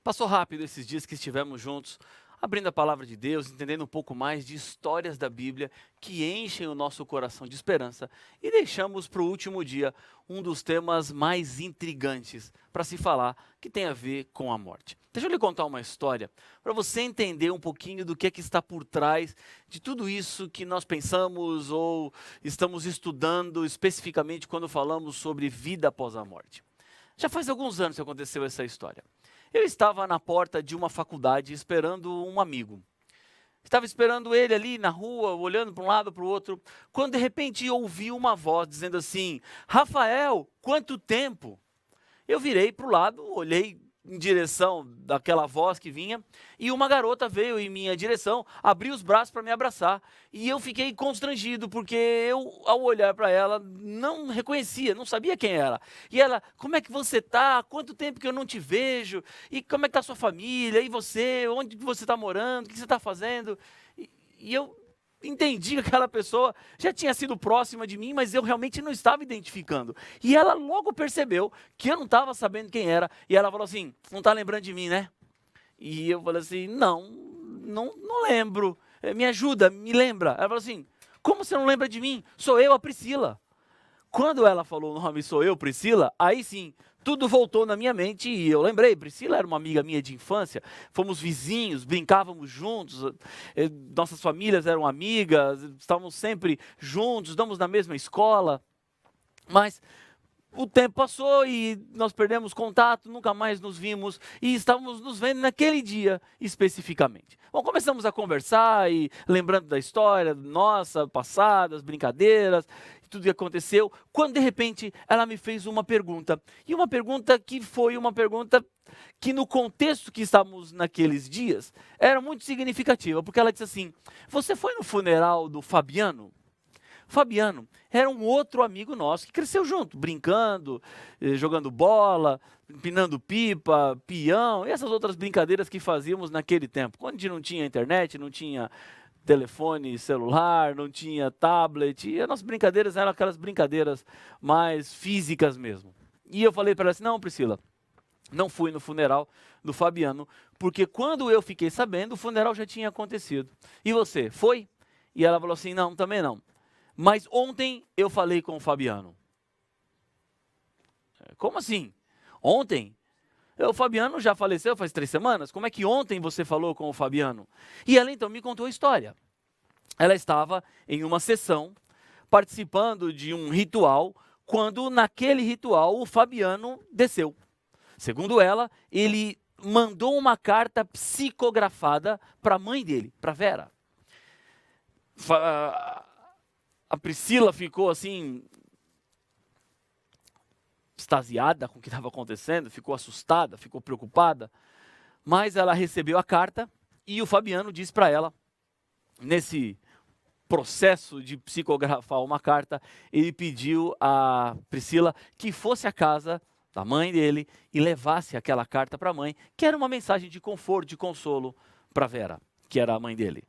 Passou rápido esses dias que estivemos juntos, abrindo a palavra de Deus, entendendo um pouco mais de histórias da Bíblia que enchem o nosso coração de esperança e deixamos para o último dia um dos temas mais intrigantes para se falar, que tem a ver com a morte. Deixa eu lhe contar uma história para você entender um pouquinho do que é que está por trás de tudo isso que nós pensamos ou estamos estudando especificamente quando falamos sobre vida após a morte. Já faz alguns anos que aconteceu essa história. Eu estava na porta de uma faculdade esperando um amigo. Estava esperando ele ali na rua, olhando para um lado para o outro, quando de repente ouvi uma voz dizendo assim: Rafael, quanto tempo? Eu virei para o lado, olhei em direção daquela voz que vinha, e uma garota veio em minha direção, abriu os braços para me abraçar, e eu fiquei constrangido, porque eu, ao olhar para ela, não reconhecia, não sabia quem era. E ela: como é que você está? Quanto tempo que eu não te vejo? E como é que está sua família? E você? Onde que você está morando? O que você está fazendo? E eu entendi que aquela pessoa já tinha sido próxima de mim, mas eu realmente não estava identificando. E ela logo percebeu que eu não estava sabendo quem era, e ela falou assim: não está lembrando de mim, né? E eu falei assim: não lembro. Me ajuda, me lembra. Ela falou assim: como você não lembra de mim? Sou eu, a Priscila. Quando ela falou o nome "sou eu, Priscila", aí sim, tudo voltou na minha mente e eu lembrei. Priscila era uma amiga minha de infância, fomos vizinhos, brincávamos juntos, nossas famílias eram amigas, estávamos sempre juntos, estamos na mesma escola. Mas o tempo passou e nós perdemos contato, nunca mais nos vimos e estávamos nos vendo naquele dia especificamente. Bom, começamos a conversar e lembrando da história nossa, passada, as brincadeiras, tudo que aconteceu, quando de repente ela me fez uma pergunta. E uma pergunta que foi uma pergunta que no contexto que estávamos naqueles dias, era muito significativa, porque ela disse assim: você foi no funeral do Fabiano? Fabiano era um outro amigo nosso que cresceu junto, brincando, jogando bola, empinando pipa, peão, e essas outras brincadeiras que fazíamos naquele tempo. Quando a gente não tinha internet, não tinha telefone celular, não tinha tablet, e as nossas brincadeiras eram aquelas brincadeiras mais físicas mesmo. E eu falei para ela assim: não, Priscila, não fui no funeral do Fabiano, porque quando eu fiquei sabendo, o funeral já tinha acontecido. E você, foi? E ela falou assim: não, também não. Mas ontem eu falei com o Fabiano. Como assim? Ontem? O Fabiano já faleceu faz 3 semanas. Como é que ontem você falou com o Fabiano? E ela então me contou a história. Ela estava em uma sessão, participando de um ritual, quando naquele ritual o Fabiano desceu. Segundo ela, ele mandou uma carta psicografada para a mãe dele, para Vera. A Priscila ficou assim, extasiada com o que estava acontecendo, ficou assustada, ficou preocupada, mas ela recebeu a carta e o Fabiano disse para ela, nesse processo de psicografar uma carta, ele pediu a Priscila que fosse à casa da mãe dele e levasse aquela carta para a mãe, que era uma mensagem de conforto, de consolo para Vera, que era a mãe dele.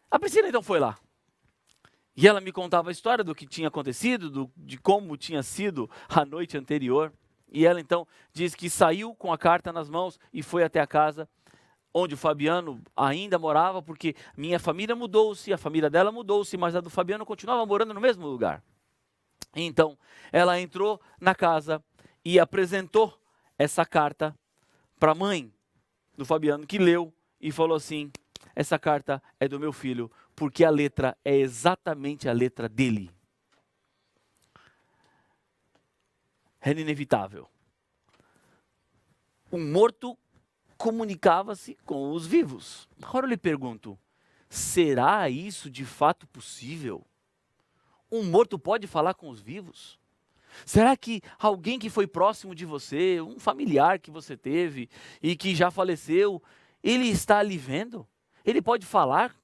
A Priscila então foi lá. E ela me contava a história do que tinha acontecido, de como tinha sido a noite anterior. E ela então diz que saiu com a carta nas mãos e foi até a casa onde o Fabiano ainda morava, porque minha família mudou-se, a família dela mudou-se, mas a do Fabiano continuava morando no mesmo lugar. Então, ela entrou na casa e apresentou essa carta para a mãe do Fabiano, que leu e falou assim: essa carta é do meu filho, porque a letra é exatamente a letra dele. Era inevitável. Um morto comunicava-se com os vivos. Agora eu lhe pergunto: será isso de fato possível? Um morto pode falar com os vivos? Será que alguém que foi próximo de você, um familiar que você teve e que já faleceu, ele está ali vendo? Ele pode falar?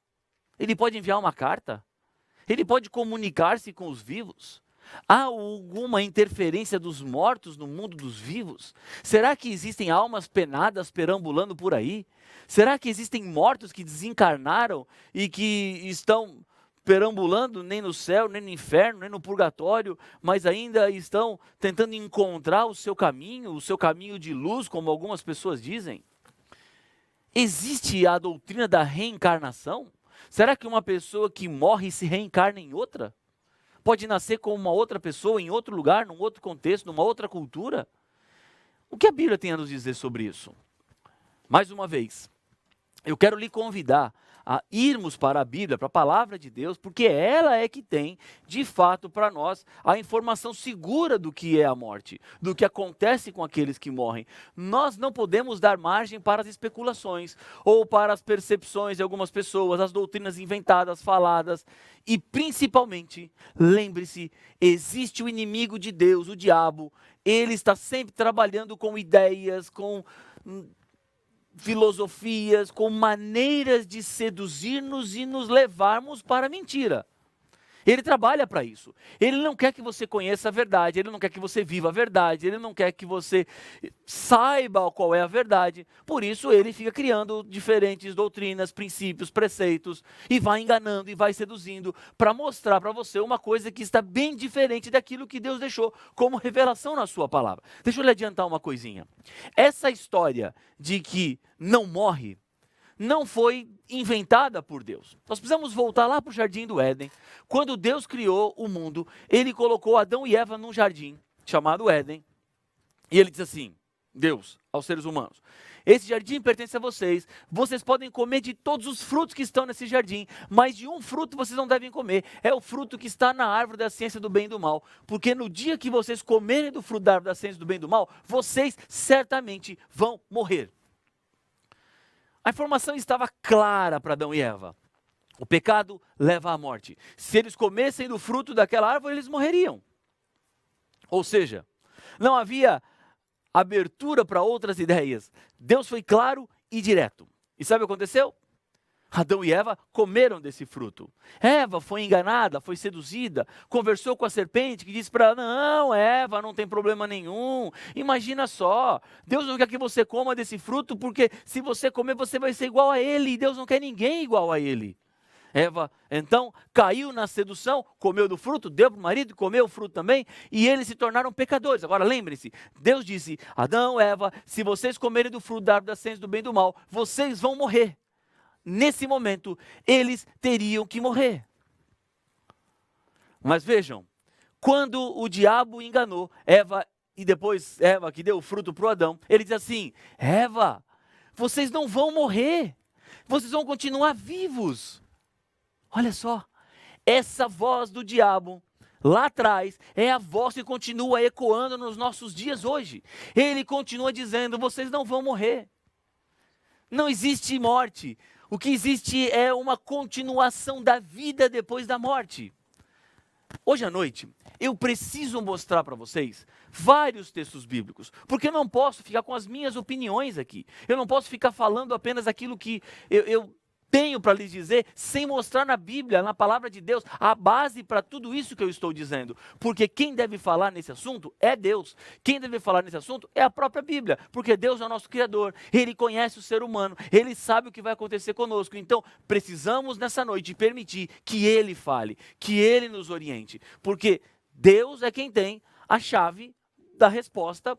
Ele pode enviar uma carta? Ele pode comunicar-se com os vivos? Há alguma interferência dos mortos no mundo dos vivos? Será que existem almas penadas perambulando por aí? Será que existem mortos que desencarnaram e que estão perambulando nem no céu, nem no inferno, nem no purgatório, mas ainda estão tentando encontrar o seu caminho de luz, como algumas pessoas dizem? Existe a doutrina da reencarnação? Será que uma pessoa que morre se reencarna em outra? Pode nascer como uma outra pessoa, em outro lugar, num outro contexto, numa outra cultura? O que a Bíblia tem a nos dizer sobre isso? Mais uma vez, eu quero lhe convidar a irmos para a Bíblia, para a palavra de Deus, porque ela é que tem, de fato, para nós, a informação segura do que é a morte, do que acontece com aqueles que morrem. Nós não podemos dar margem para as especulações, ou para as percepções de algumas pessoas, as doutrinas inventadas, faladas, e principalmente, lembre-se, existe o inimigo de Deus, o diabo, ele está sempre trabalhando com ideias, com filosofias, com maneiras de seduzir-nos e nos levarmos para a mentira. Ele trabalha para isso. Ele não quer que você conheça a verdade, ele não quer que você viva a verdade, ele não quer que você saiba qual é a verdade. Por isso ele fica criando diferentes doutrinas, princípios, preceitos, e vai enganando e vai seduzindo para mostrar para você uma coisa que está bem diferente daquilo que Deus deixou como revelação na sua palavra. Deixa eu lhe adiantar uma coisinha. Essa história de que não morre, não foi inventada por Deus. Nós precisamos voltar lá para o Jardim do Éden. Quando Deus criou o mundo, ele colocou Adão e Eva num jardim chamado Éden. E ele diz assim, Deus, aos seres humanos, esse jardim pertence a vocês, vocês podem comer de todos os frutos que estão nesse jardim, mas de um fruto vocês não devem comer, é o fruto que está na árvore da ciência do bem e do mal, porque no dia que vocês comerem do fruto da árvore da ciência do bem e do mal, vocês certamente vão morrer. A informação estava clara para Adão e Eva. O pecado leva à morte. Se eles comessem do fruto daquela árvore, eles morreriam. Ou seja, não havia abertura para outras ideias. Deus foi claro e direto. E sabe o que aconteceu? Adão e Eva comeram desse fruto. Eva foi enganada, foi seduzida, conversou com a serpente que disse para ela, não, Eva, não tem problema nenhum. Imagina só, Deus não quer que você coma desse fruto, porque se você comer você vai ser igual a ele, e Deus não quer ninguém igual a ele. Eva, então, caiu na sedução, comeu do fruto, deu para o marido, comeu o fruto também, e eles se tornaram pecadores. Agora lembre-se, Deus disse, Adão, Eva, se vocês comerem do fruto da árvore da ciência do bem e do mal, vocês vão morrer. Nesse momento, eles teriam que morrer. Mas vejam, quando o diabo enganou Eva, e depois Eva que deu o fruto para o Adão, ele diz assim, Eva, vocês não vão morrer, vocês vão continuar vivos. Olha só, essa voz do diabo lá atrás é a voz que continua ecoando nos nossos dias hoje. Ele continua dizendo, vocês não vão morrer. Não existe morte. O que existe é uma continuação da vida depois da morte. Hoje à noite, eu preciso mostrar para vocês vários textos bíblicos, porque eu não posso ficar com as minhas opiniões aqui. Eu não posso ficar falando apenas aquilo que eu tenho para lhes dizer, sem mostrar na Bíblia, na palavra de Deus, a base para tudo isso que eu estou dizendo. Porque quem deve falar nesse assunto é Deus. Quem deve falar nesse assunto é a própria Bíblia. Porque Deus é o nosso Criador, Ele conhece o ser humano, Ele sabe o que vai acontecer conosco. Então, precisamos nessa noite permitir que Ele fale, que Ele nos oriente. Porque Deus é quem tem a chave da resposta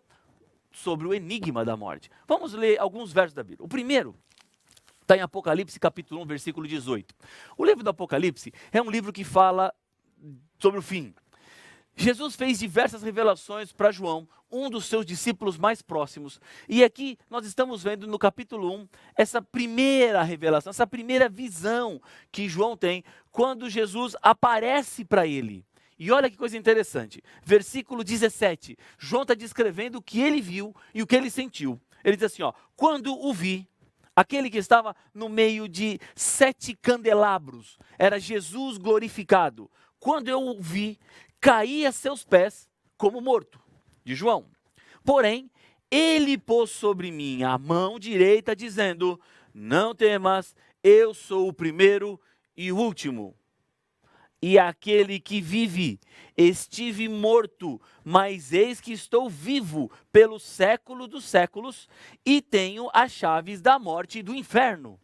sobre o enigma da morte. Vamos ler alguns versos da Bíblia. O primeiro está em Apocalipse capítulo 1, versículo 18. O livro do Apocalipse é um livro que fala sobre o fim. Jesus fez diversas revelações para João, um dos seus discípulos mais próximos. E aqui nós estamos vendo no capítulo 1, essa primeira revelação, essa primeira visão que João tem, quando Jesus aparece para ele. E olha que coisa interessante, versículo 17, João está descrevendo o que ele viu e o que ele sentiu. Ele diz assim, quando o vi, aquele que estava no meio de 7 candelabros, era Jesus glorificado. Quando eu o vi, caí a seus pés como morto, de João. Porém, ele pôs sobre mim a mão direita, dizendo, não temas, eu sou o primeiro e o último. E aquele que vive, estive morto, mas eis que estou vivo pelo século dos séculos e tenho as chaves da morte e do inferno.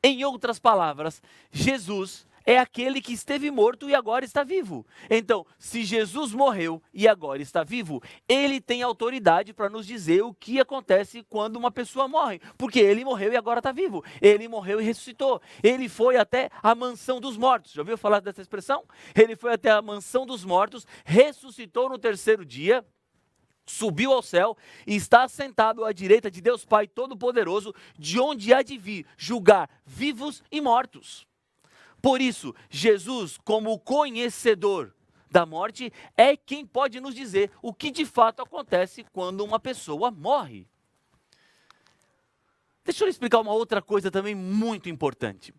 Em outras palavras, Jesus é aquele que esteve morto e agora está vivo. Então, se Jesus morreu e agora está vivo, ele tem autoridade para nos dizer o que acontece quando uma pessoa morre, porque ele morreu e agora está vivo. Ele morreu e ressuscitou. Ele foi até a mansão dos mortos. Já ouviu falar dessa expressão? Ele foi até a mansão dos mortos, ressuscitou no terceiro dia, subiu ao céu e está sentado à direita de Deus Pai Todo-Poderoso, de onde há de vir julgar vivos e mortos. Por isso, Jesus, como conhecedor da morte, é quem pode nos dizer o que de fato acontece quando uma pessoa morre. Deixa eu explicar uma outra coisa também muito importante.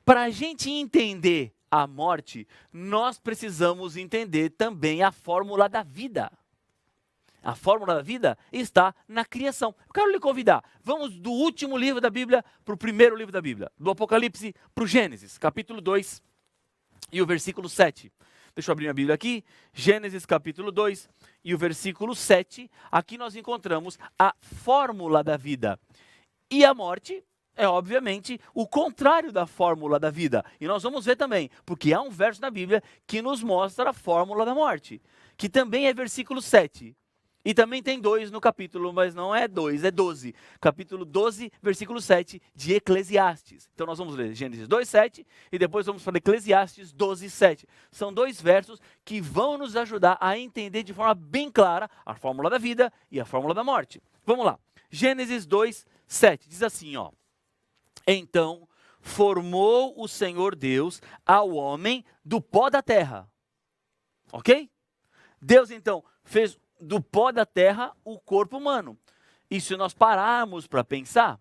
Para a gente entender a morte, nós precisamos entender também a fórmula da vida. A fórmula da vida está na criação. Eu quero lhe convidar, vamos do último livro da Bíblia para o primeiro livro da Bíblia, do Apocalipse para o Gênesis, capítulo 2 e o versículo 7. Deixa eu abrir minha Bíblia aqui, Gênesis capítulo 2 e o versículo 7. Aqui nós encontramos a fórmula da vida. E a morte é, obviamente, o contrário da fórmula da vida. E nós vamos ver também, porque há um verso na Bíblia que nos mostra a fórmula da morte, que também é versículo 7. E também tem 2 no capítulo, mas não é 2, é 12. Capítulo 12, versículo 7 de Eclesiastes. Então nós vamos ler Gênesis 2, 7 e depois vamos para Eclesiastes 12, 7. São 2 versos que vão nos ajudar a entender de forma bem clara a fórmula da vida e a fórmula da morte. Vamos lá. Gênesis 2, 7. Diz assim, ó. Então formou o Senhor Deus ao homem do pó da terra. Ok? Deus então fez do pó da terra o corpo humano. E se nós pararmos para pensar,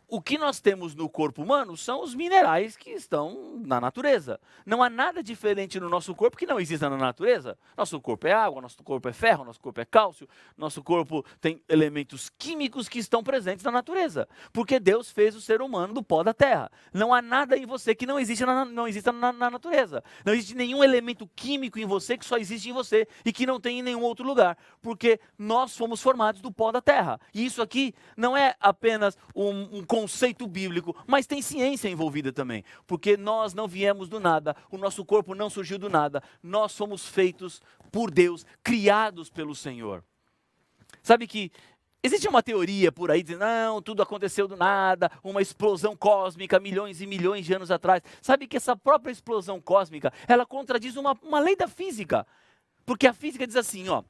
o que nós temos no corpo humano são os minerais que estão na natureza. Não há nada diferente no nosso corpo que não exista na natureza. Nosso corpo é água, nosso corpo é ferro, nosso corpo é cálcio, nosso corpo tem elementos químicos que estão presentes na natureza. Porque Deus fez o ser humano do pó da terra. Não há nada em você que não exista na natureza. Não existe nenhum elemento químico em você que só existe em você e que não tem em nenhum outro lugar. Porque nós fomos formados do pó da terra. E isso aqui não é apenas um conceito bíblico, mas tem ciência envolvida também, porque nós não viemos do nada, o nosso corpo não surgiu do nada, nós somos feitos por Deus, criados pelo Senhor. Sabe que existe uma teoria por aí dizendo, não, tudo aconteceu do nada, uma explosão cósmica milhões e milhões de anos atrás. Sabe que essa própria explosão cósmica, ela contradiz uma lei da física, porque a física diz assim, ó,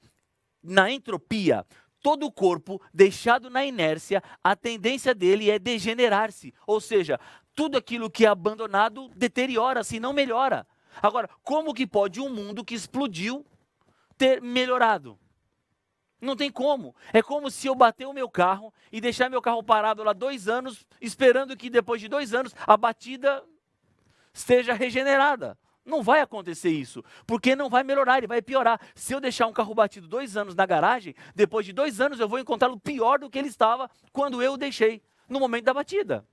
na entropia, todo o corpo deixado na inércia, a tendência dele é degenerar-se. Ou seja, tudo aquilo que é abandonado deteriora-se, não melhora. Agora, como que pode um mundo que explodiu ter melhorado? Não tem como. É como se eu bater o meu carro e deixar meu carro parado lá 2 anos, esperando que depois de 2 anos a batida esteja regenerada. Não vai acontecer isso, porque não vai melhorar, ele vai piorar. Se eu deixar um carro batido 2 anos na garagem, depois de 2 anos eu vou encontrá-lo pior do que ele estava quando eu o deixei, no momento da batida.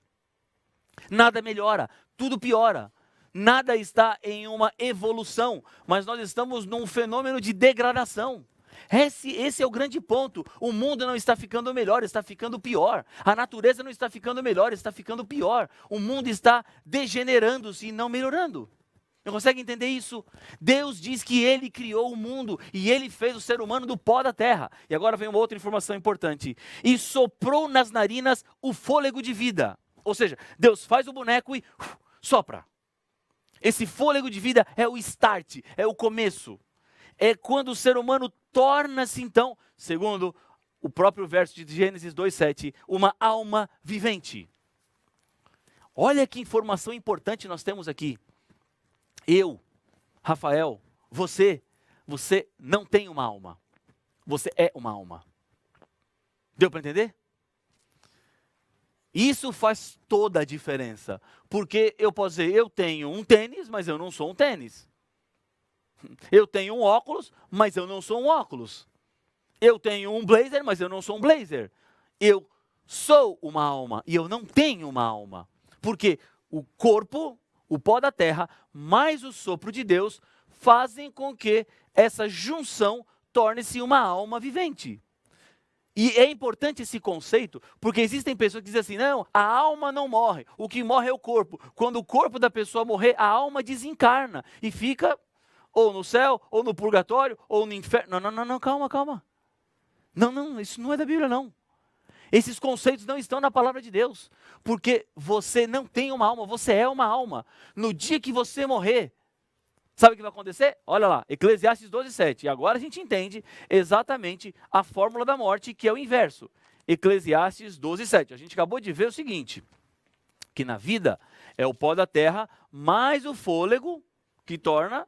Nada melhora, tudo piora. Nada está em uma evolução, mas nós estamos num fenômeno de degradação. Esse é o grande ponto. O mundo não está ficando melhor, está ficando pior. A natureza não está ficando melhor, está ficando pior. O mundo está degenerando-se e não melhorando. Não consegue entender isso? Deus diz que Ele criou o mundo e Ele fez o ser humano do pó da terra. E agora vem uma outra informação importante. E soprou nas narinas o fôlego de vida. Ou seja, Deus faz o boneco e sopra. Esse fôlego de vida é o start, é o começo. É quando o ser humano torna-se então, segundo o próprio verso de Gênesis 2:7, uma alma vivente. Olha que informação importante nós temos aqui. Eu, Rafael, você não tem uma alma. Você é uma alma. Deu para entender? Isso faz toda a diferença. Porque eu posso dizer, eu tenho um tênis, mas eu não sou um tênis. Eu tenho um óculos, mas eu não sou um óculos. Eu tenho um blazer, mas eu não sou um blazer. Eu sou uma alma e eu não tenho uma alma. Porque o corpo, o pó da terra, mais o sopro de Deus, fazem com que essa junção torne-se uma alma vivente. E é importante esse conceito, porque existem pessoas que dizem assim, não, a alma não morre, o que morre é o corpo. Quando o corpo da pessoa morrer, a alma desencarna e fica ou no céu, ou no purgatório, ou no inferno. Não, calma. Não, isso não é da Bíblia, não. Esses conceitos não estão na palavra de Deus, porque você não tem uma alma, você é uma alma. No dia que você morrer, sabe o que vai acontecer? Olha lá, Eclesiastes 12:7. E agora a gente entende exatamente a fórmula da morte, que é o inverso. Eclesiastes 12:7. A gente acabou de ver o seguinte, que na vida é o pó da terra, mais o fôlego que torna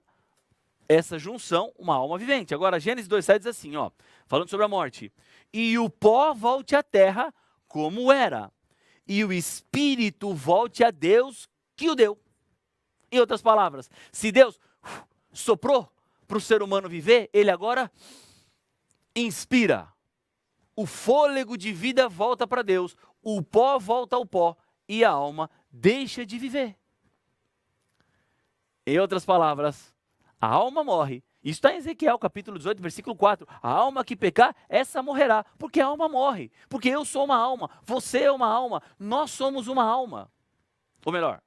essa junção uma alma vivente. Agora, Gênesis 2:7 diz assim, ó, falando sobre a morte. E o pó volte à terra como era, e o espírito volte a Deus que o deu. Em outras palavras, se Deus soprou para o ser humano viver, ele agora inspira. O fôlego de vida volta para Deus, o pó volta ao pó e a alma deixa de viver. Em outras palavras, a alma morre. Isso está em Ezequiel, capítulo 18, versículo 4. A alma que pecar, essa morrerá, porque a alma morre. Porque eu sou uma alma, você é uma alma, nós somos uma alma. Ou melhor,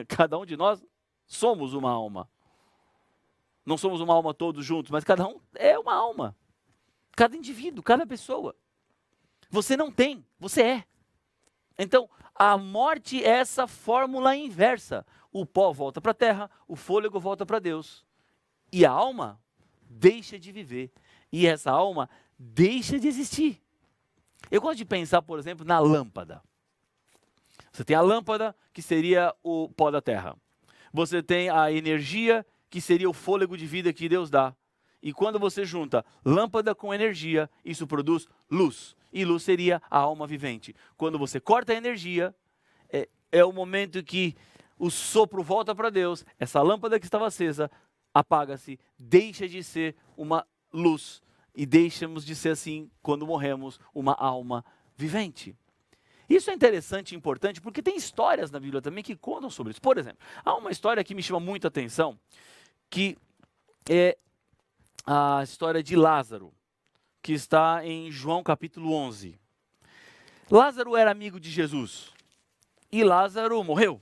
cada um de nós somos uma alma. Não somos uma alma todos juntos, mas cada um é uma alma. Cada indivíduo, cada pessoa. Você não tem, você é. Então, a morte é essa fórmula inversa. O pó volta para a terra, o fôlego volta para Deus. E a alma deixa de viver. E essa alma deixa de existir. Eu gosto de pensar, por exemplo, na lâmpada. Você tem a lâmpada, que seria o pó da terra. Você tem a energia, que seria o fôlego de vida que Deus dá. E quando você junta lâmpada com energia, isso produz luz. E luz seria a alma vivente. Quando você corta a energia, é o momento que o sopro volta para Deus, essa lâmpada que estava acesa apaga-se, deixa de ser uma luz e deixamos de ser assim, quando morremos, uma alma vivente. Isso é interessante e importante porque tem histórias na Bíblia também que contam sobre isso. Por exemplo, há uma história que me chama muita atenção, que é a história de Lázaro, que está em João capítulo 11. Lázaro era amigo de Jesus e Lázaro morreu.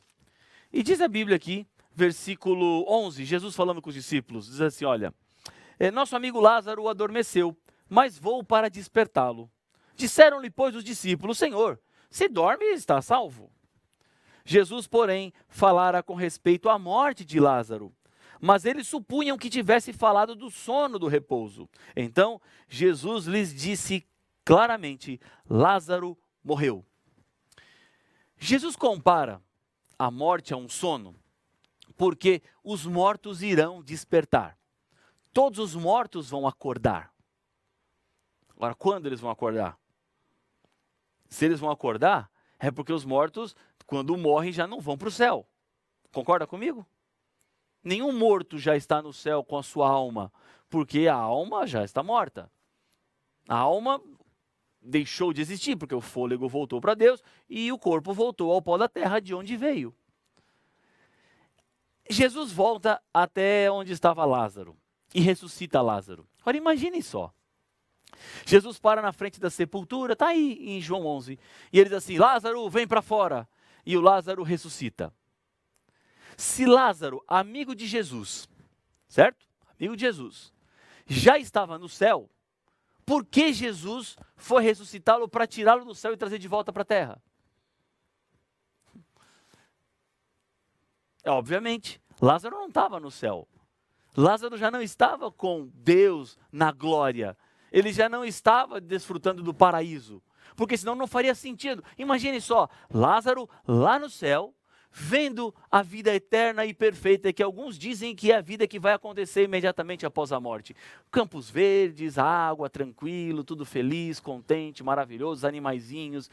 E diz a Bíblia aqui, versículo 11, Jesus falando com os discípulos, diz assim, olha, nosso amigo Lázaro adormeceu, mas vou para despertá-lo. Disseram-lhe, pois, os discípulos, Senhor, se dorme, está salvo. Jesus, porém, falara com respeito à morte de Lázaro, mas eles supunham que tivesse falado do sono do repouso. Então, Jesus lhes disse claramente, Lázaro morreu. Jesus compara a morte a um sono, porque os mortos irão despertar. Todos os mortos vão acordar. Agora, quando eles vão acordar? Se eles vão acordar, é porque os mortos, quando morrem, já não vão para o céu. Concorda comigo? Nenhum morto já está no céu com a sua alma, porque a alma já está morta. A alma deixou de existir, porque o fôlego voltou para Deus e o corpo voltou ao pó da terra de onde veio. Jesus volta até onde estava Lázaro e ressuscita Lázaro. Agora imagine só. Jesus para na frente da sepultura, está aí em João 11, e ele diz assim, Lázaro, vem para fora. E o Lázaro ressuscita. Se Lázaro, amigo de Jesus, certo? Amigo de Jesus, já estava no céu, por que Jesus foi ressuscitá-lo para tirá-lo do céu e trazer de volta para a terra? Obviamente, Lázaro não estava no céu. Lázaro já não estava com Deus na glória. Ele já não estava desfrutando do paraíso. Porque senão não faria sentido. Imagine só, Lázaro lá no céu, vendo a vida eterna e perfeita, que alguns dizem que é a vida que vai acontecer imediatamente após a morte. Campos verdes, água, tranquilo, tudo feliz, contente, maravilhoso, animaizinhos,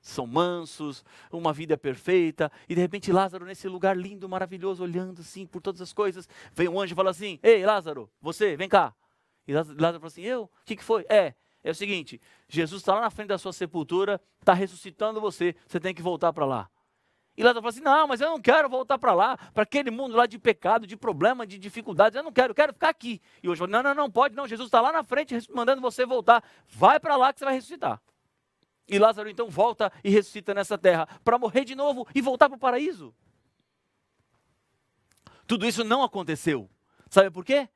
são mansos, uma vida perfeita, e de repente Lázaro nesse lugar lindo, maravilhoso, olhando assim por todas as coisas, vem um anjo e fala assim, ei Lázaro, você, vem cá. E Lázaro fala assim, eu? O que foi? É o seguinte, Jesus está lá na frente da sua sepultura, está ressuscitando você, você tem que voltar para lá. E Lázaro fala assim, não, mas eu não quero voltar para lá, para aquele mundo lá de pecado, de problema, de dificuldades, eu quero ficar aqui. E hoje, não pode não, Jesus está lá na frente mandando você voltar, vai para lá que você vai ressuscitar. E Lázaro então volta e ressuscita nessa terra, para morrer de novo e voltar para o paraíso. Tudo isso não aconteceu. Sabe por quê?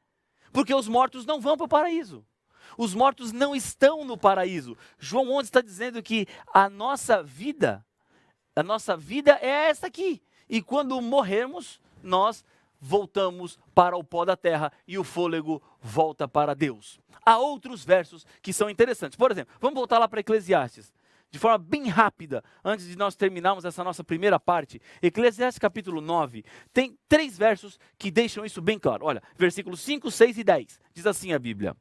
Porque os mortos não vão para o paraíso. Os mortos não estão no paraíso. João 11 está dizendo que a nossa vida é essa aqui. E quando morrermos, nós voltamos para o pó da terra e o fôlego volta para Deus. Há outros versos que são interessantes. Por exemplo, vamos voltar lá para Eclesiastes. De forma bem rápida, antes de nós terminarmos essa nossa primeira parte. Eclesiastes capítulo 9, tem 3 versos que deixam isso bem claro. Olha, versículos 5, 6 e 10. Diz assim a Bíblia.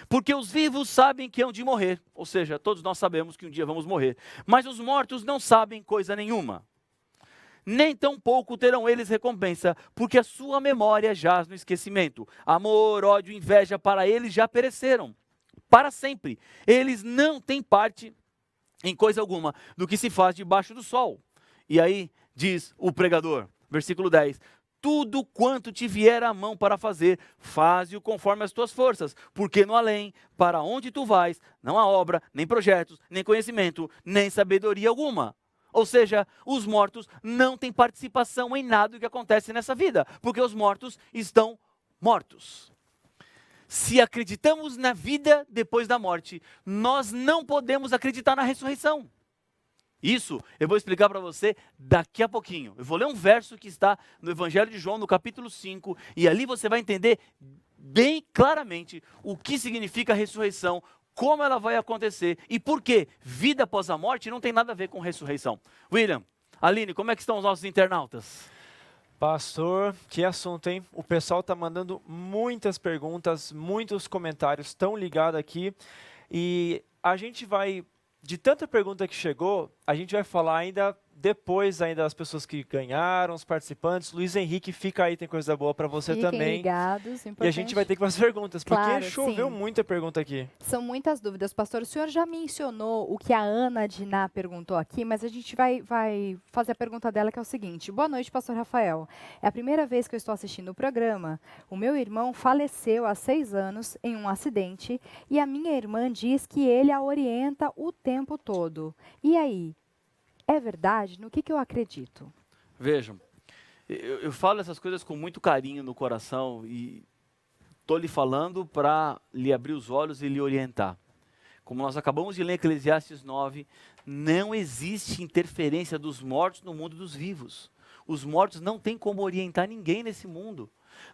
Porque os vivos sabem que hão de morrer, ou seja, todos nós sabemos que um dia vamos morrer, mas os mortos não sabem coisa nenhuma. Nem tampouco terão eles recompensa, porque a sua memória jaz no esquecimento. Amor, ódio, inveja para eles já pereceram, para sempre. Eles não têm parte em coisa alguma do que se faz debaixo do sol. E aí diz o pregador, versículo 10, tudo quanto te vier à mão para fazer, faze-o conforme as tuas forças, porque no além, para onde tu vais, não há obra, nem projetos, nem conhecimento, nem sabedoria alguma. Ou seja, os mortos não têm participação em nada do que acontece nessa vida, porque os mortos estão mortos. Se acreditamos na vida depois da morte, nós não podemos acreditar na ressurreição. Isso eu vou explicar para você daqui a pouquinho. Eu vou ler um verso que está no Evangelho de João, no capítulo 5, e ali você vai entender bem claramente o que significa a ressurreição, como ela vai acontecer e por que vida após a morte não tem nada a ver com ressurreição. William, Aline, como é que estão os nossos internautas? Pastor, que assunto, hein? O pessoal está mandando muitas perguntas, muitos comentários, estão ligados aqui. E a gente vai, de tanta pergunta que chegou, a gente vai falar ainda depois das pessoas que ganharam, os participantes. Luiz Henrique, fica aí, tem coisa boa para você Fiquem também. Ligados, importante. E a gente vai ter que fazer perguntas, porque Claro, choveu sim. muita pergunta aqui. São muitas dúvidas, pastor. O senhor já mencionou o que a Ana Diná perguntou aqui, mas a gente vai fazer a pergunta dela, que é o seguinte. Boa noite, pastor Rafael. É a primeira vez que eu estou assistindo o programa. O meu irmão faleceu há 6 anos em um acidente e a minha irmã diz que ele a orienta o tempo todo. E aí? É verdade? No que eu acredito? Vejam, eu falo essas coisas com muito carinho no coração e estou lhe falando para lhe abrir os olhos e lhe orientar. Como nós acabamos de ler em Eclesiastes 9, não existe interferência dos mortos no mundo dos vivos. Os mortos não têm como orientar ninguém nesse mundo.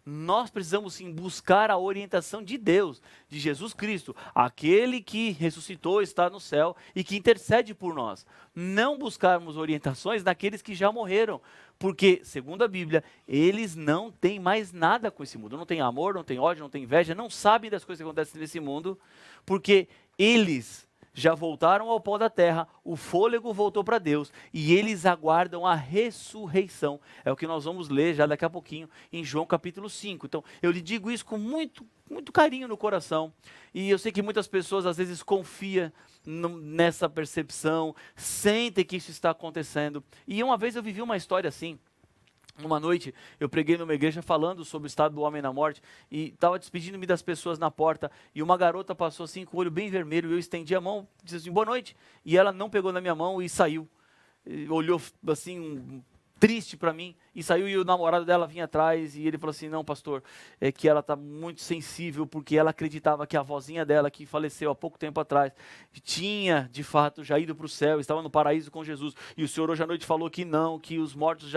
Nós precisamos sim buscar a orientação de Deus, de Jesus Cristo, aquele que ressuscitou, está no céu e que intercede por nós. Não buscarmos orientações daqueles que já morreram, porque, segundo a Bíblia, eles não têm mais nada com esse mundo. Não tem amor, não tem ódio, não tem inveja, não sabem das coisas que acontecem nesse mundo, porque eles já voltaram ao pó da terra, o fôlego voltou para Deus e eles aguardam a ressurreição. É o que nós vamos ler já daqui a pouquinho em João capítulo 5. Então, eu lhe digo isso com muito carinho no coração. E eu sei que muitas pessoas às vezes confiam nessa percepção, sentem que isso está acontecendo. E uma vez eu vivi uma história assim. Uma noite eu preguei numa igreja falando sobre o estado do homem na morte e estava despedindo-me das pessoas na porta e uma garota passou assim com o olho bem vermelho e eu estendi a mão, disse assim, boa noite, e ela não pegou na minha mão e saiu, olhou assim triste para mim e saiu e o namorado dela vinha atrás e ele falou assim, não pastor, é que ela está muito sensível porque ela acreditava que a vozinha dela que faleceu há pouco tempo atrás tinha de fato já ido para o céu, estava no paraíso com Jesus e o senhor hoje à noite falou que não, que os mortos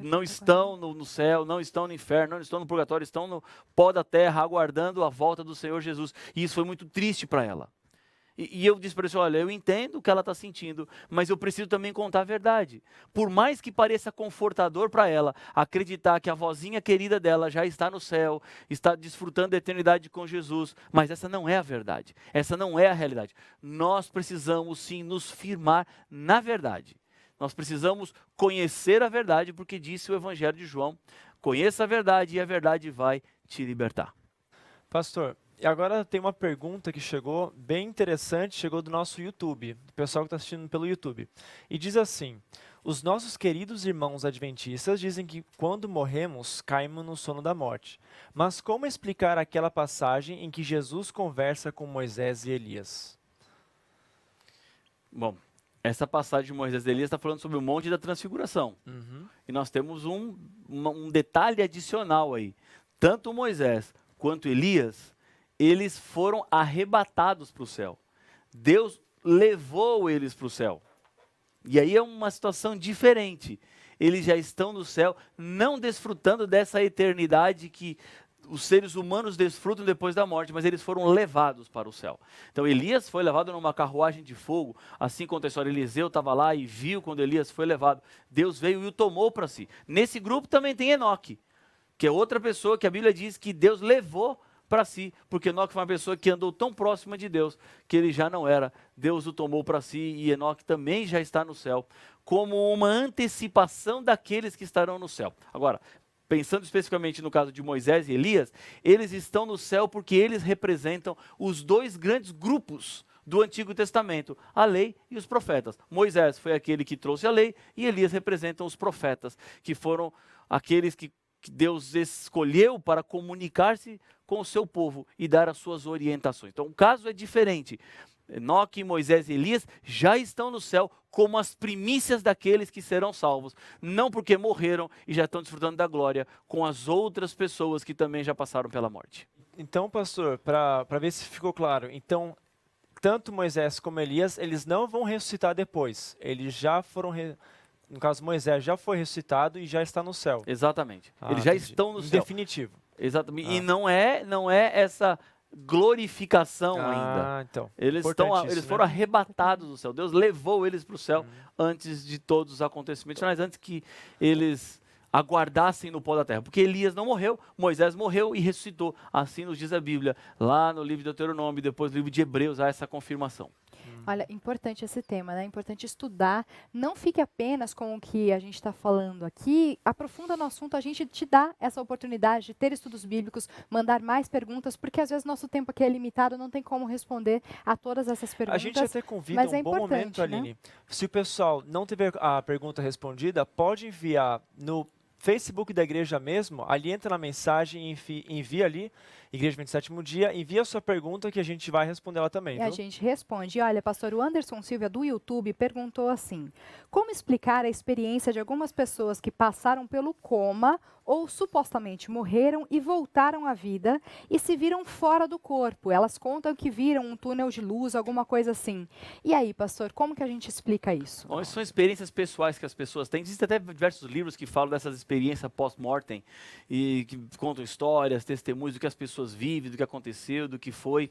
não estão no céu, não estão no inferno, não estão no purgatório, estão no pó da terra aguardando a volta do Senhor Jesus e isso foi muito triste para ela. E eu disse para ele, olha, eu entendo o que ela está sentindo, mas eu preciso também contar a verdade. Por mais que pareça confortador para ela acreditar que a vozinha querida dela já está no céu, está desfrutando da eternidade com Jesus, mas essa não é a verdade, essa não é a realidade. Nós precisamos sim nos firmar na verdade. Nós precisamos conhecer a verdade, porque disse o Evangelho de João, conheça a verdade e a verdade vai te libertar. Pastor, E agora tem uma pergunta que chegou, bem interessante, chegou do nosso YouTube, do pessoal que está assistindo pelo YouTube. E diz assim: os nossos queridos irmãos adventistas dizem que quando morremos, caímos no sono da morte. Mas como explicar aquela passagem em que Jesus conversa com Moisés e Elias? Bom, essa passagem de Moisés e Elias está falando sobre o Monte da Transfiguração. E nós temos um detalhe adicional aí. Tanto Moisés quanto Elias, eles foram arrebatados para o céu. Deus levou eles para o céu. E aí é uma situação diferente. Eles já estão no céu, não desfrutando dessa eternidade que os seres humanos desfrutam depois da morte, mas eles foram levados para o céu. Então Elias foi levado numa carruagem de fogo, assim conta a história. Eliseu estava lá e viu quando Elias foi levado. Deus veio e o tomou para si. Nesse grupo também tem Enoque, que é outra pessoa que a Bíblia diz que Deus levou para si, porque Enoque foi uma pessoa que andou tão próxima de Deus, que ele já não era. Deus o tomou para si e Enoque também já está no céu, como uma antecipação daqueles que estarão no céu. Agora, pensando especificamente no caso de Moisés e Elias, eles estão no céu porque eles representam os dois grandes grupos do Antigo Testamento, a lei e os profetas. Moisés foi aquele que trouxe a lei e Elias representam os profetas, que foram aqueles que Deus escolheu para comunicar-se com o seu povo e dar as suas orientações. Então o caso é diferente. Enoque, Moisés e Elias já estão no céu como as primícias daqueles que serão salvos, não porque morreram e já estão desfrutando da glória com as outras pessoas que também já passaram pela morte. Então, pastor, para ver se ficou claro, então, tanto Moisés como Elias, eles não vão ressuscitar depois, eles já foram, no caso Moisés já foi ressuscitado e já está no céu. Exatamente, eles já estão no céu. Definitivo. Exatamente, e não é essa glorificação ainda. Então, eles foram arrebatados do céu. Deus levou eles para o céu antes de todos os acontecimentos, mas antes que eles aguardassem no pó da terra. Porque Elias não morreu, Moisés morreu e ressuscitou. Assim nos diz a Bíblia, lá no livro de Deuteronômio, depois no livro de Hebreus, há essa confirmação. Olha, importante esse tema, né? Importante estudar. Não fique apenas com o que a gente está falando aqui. Aprofunda no assunto, a gente te dá essa oportunidade de ter estudos bíblicos, mandar mais perguntas, porque às vezes nosso tempo aqui é limitado, não tem como responder a todas essas perguntas. A gente até convida mas é um bom momento, Aline. Né? Se o pessoal não tiver a pergunta respondida, pode enviar no Facebook da igreja mesmo, ali entra na mensagem e envia ali, Igreja 27º Dia, envia a sua pergunta que a gente vai responder ela também. E a gente responde. Olha, pastor, o Anderson Silva do YouTube perguntou assim: como explicar a experiência de algumas pessoas que passaram pelo coma ou supostamente morreram e voltaram à vida e se viram fora do corpo? Elas contam que viram um túnel de luz, alguma coisa assim. E aí, pastor, como que a gente explica isso? Bom, são experiências pessoais que as pessoas têm. Existem até diversos livros que falam dessas experiências pós-mortem e que contam histórias, testemunhos do que as pessoas vivem, do que aconteceu, do que foi.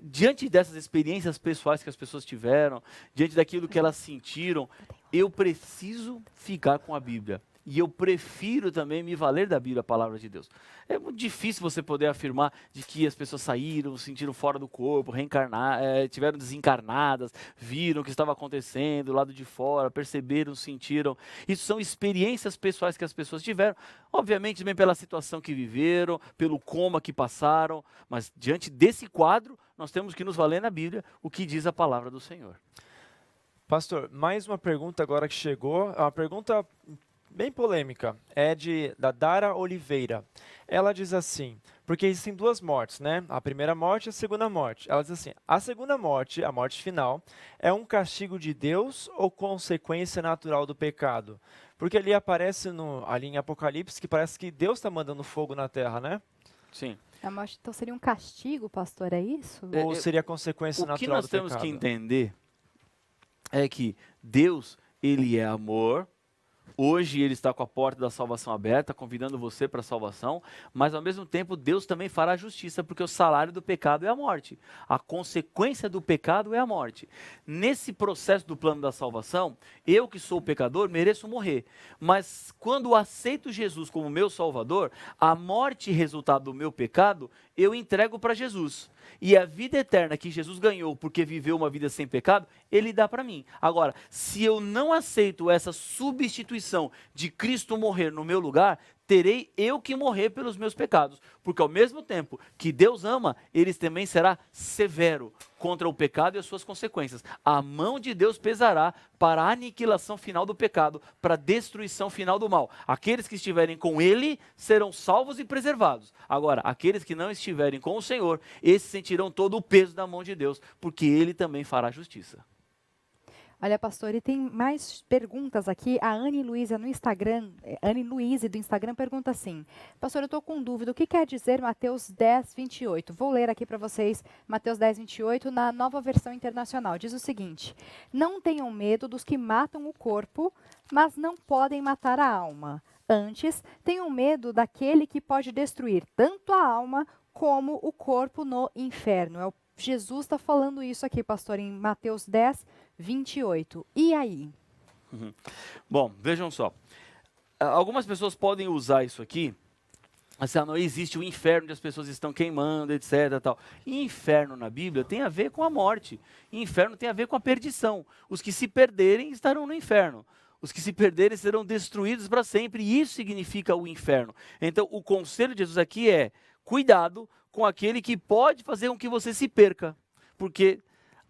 Diante dessas experiências pessoais que as pessoas tiveram, diante daquilo que elas sentiram, eu preciso ficar com a Bíblia. E eu prefiro também me valer da Bíblia, a palavra de Deus. É muito difícil você poder afirmar de que as pessoas saíram, sentiram fora do corpo, tiveram desencarnadas, viram o que estava acontecendo do lado de fora, perceberam, sentiram. Isso são experiências pessoais que as pessoas tiveram, obviamente também pela situação que viveram, pelo coma que passaram, mas diante desse quadro, nós temos que nos valer na Bíblia o que diz a palavra do Senhor. Pastor, mais uma pergunta agora que chegou, uma pergunta bem polêmica, é da Dara Oliveira. Ela diz assim, porque existem duas mortes, né? A primeira morte e a segunda morte. Ela diz assim, a segunda morte, a morte final, é um castigo de Deus ou consequência natural do pecado? Porque ali aparece ali em Apocalipse que parece que Deus está mandando fogo na terra, né? Sim. A morte, então seria um castigo, pastor, é isso? Ou seria consequência natural do pecado? O que nós temos que entender é que Deus, Ele é amor. Hoje Ele está com a porta da salvação aberta, convidando você para a salvação, mas ao mesmo tempo Deus também fará justiça, porque o salário do pecado é a morte. A consequência do pecado é a morte. Nesse processo do plano da salvação, eu que sou pecador mereço morrer, mas quando aceito Jesus como meu Salvador, a morte resultado do meu pecado, eu entrego para Jesus. E a vida eterna que Jesus ganhou porque viveu uma vida sem pecado, Ele dá para mim. Agora, se eu não aceito essa substituição de Cristo morrer no meu lugar, terei eu que morrer pelos meus pecados. Porque ao mesmo tempo que Deus ama, ele também será severo contra o pecado e as suas consequências. A mão de Deus pesará para a aniquilação final do pecado, para a destruição final do mal. Aqueles que estiverem com ele serão salvos e preservados. Agora, aqueles que não estiverem com o Senhor, esses sentirão todo o peso da mão de Deus, porque ele também fará justiça. Olha, pastor, e tem mais perguntas aqui. A Anne Luísa no Instagram, Anne Luísa do Instagram pergunta assim: pastor, eu estou com dúvida, o que quer dizer Mateus 10, 28? Vou ler aqui para vocês Mateus 10, 28 na Nova Versão Internacional. Diz o seguinte: não tenham medo dos que matam o corpo, mas não podem matar a alma. Antes, tenham medo daquele que pode destruir tanto a alma como o corpo no inferno. Jesus está falando isso aqui, pastor, em Mateus 10, 28. E aí? Bom, vejam só. Algumas pessoas podem usar isso aqui, assim, não existe o inferno onde as pessoas estão queimando, etc. Tal. E inferno na Bíblia tem a ver com a morte. E inferno tem a ver com a perdição. Os que se perderem estarão no inferno. Os que se perderem serão destruídos para sempre. E isso significa o inferno. Então, o conselho de Jesus aqui é: cuidado com aquele que pode fazer com que você se perca. Porque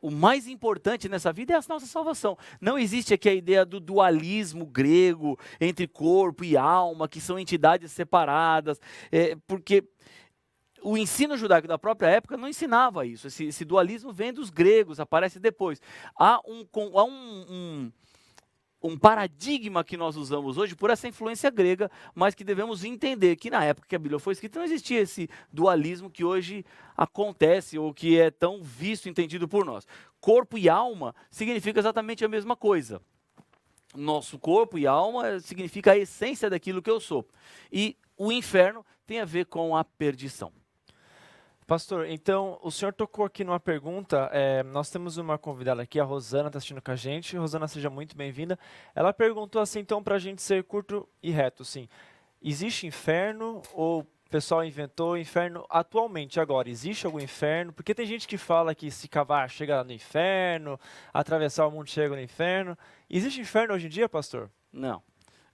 o mais importante nessa vida é a nossa salvação. Não existe aqui a ideia do dualismo grego entre corpo e alma, que são entidades separadas, porque o ensino judaico da própria época não ensinava isso. Esse dualismo vem dos gregos, aparece depois. Há um paradigma que nós usamos hoje por essa influência grega, mas que devemos entender que na época que a Bíblia foi escrita não existia esse dualismo que hoje acontece ou que é tão visto e entendido por nós. Corpo e alma significa exatamente a mesma coisa. Nosso corpo e alma significa a essência daquilo que eu sou. E o inferno tem a ver com a perdição. Pastor, então, o senhor tocou aqui numa pergunta, nós temos uma convidada aqui, a Rosana, está assistindo com a gente. Rosana, seja muito bem-vinda. Ela perguntou assim, então, para a gente ser curto e reto, assim, existe inferno ou o pessoal inventou inferno atualmente, agora? Existe algum inferno? Porque tem gente que fala que se cavar chega no inferno, atravessar o mundo chega no inferno. Existe inferno hoje em dia, pastor? Não.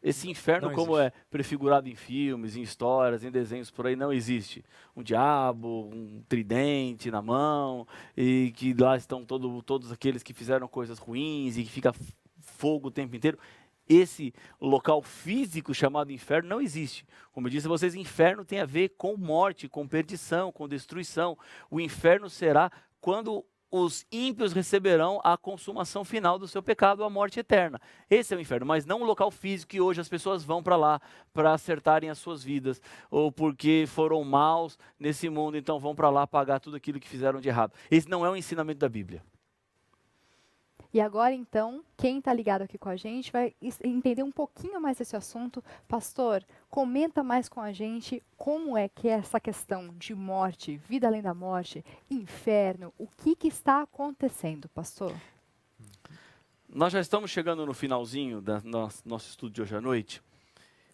Esse inferno, Não como existe. é prefigurado em filmes, em histórias, em desenhos por aí, não existe. Um diabo, um tridente na mão, e que lá estão todos aqueles que fizeram coisas ruins e que fica fogo o tempo inteiro. Esse local físico chamado inferno não existe. Como eu disse a vocês, inferno tem a ver com morte, com perdição, com destruição. O inferno será quando os ímpios receberão a consumação final do seu pecado, a morte eterna. Esse é o inferno, mas não um local físico que hoje as pessoas vão para lá para acertarem as suas vidas, ou porque foram maus nesse mundo, então vão para lá pagar tudo aquilo que fizeram de errado. Esse não é o ensinamento da Bíblia. E agora, então, quem está ligado aqui com a gente vai entender um pouquinho mais esse assunto. Pastor, comenta mais com a gente como é que é essa questão de morte, vida além da morte, inferno, o que está acontecendo, pastor? Nós já estamos chegando no finalzinho do nosso estudo de hoje à noite,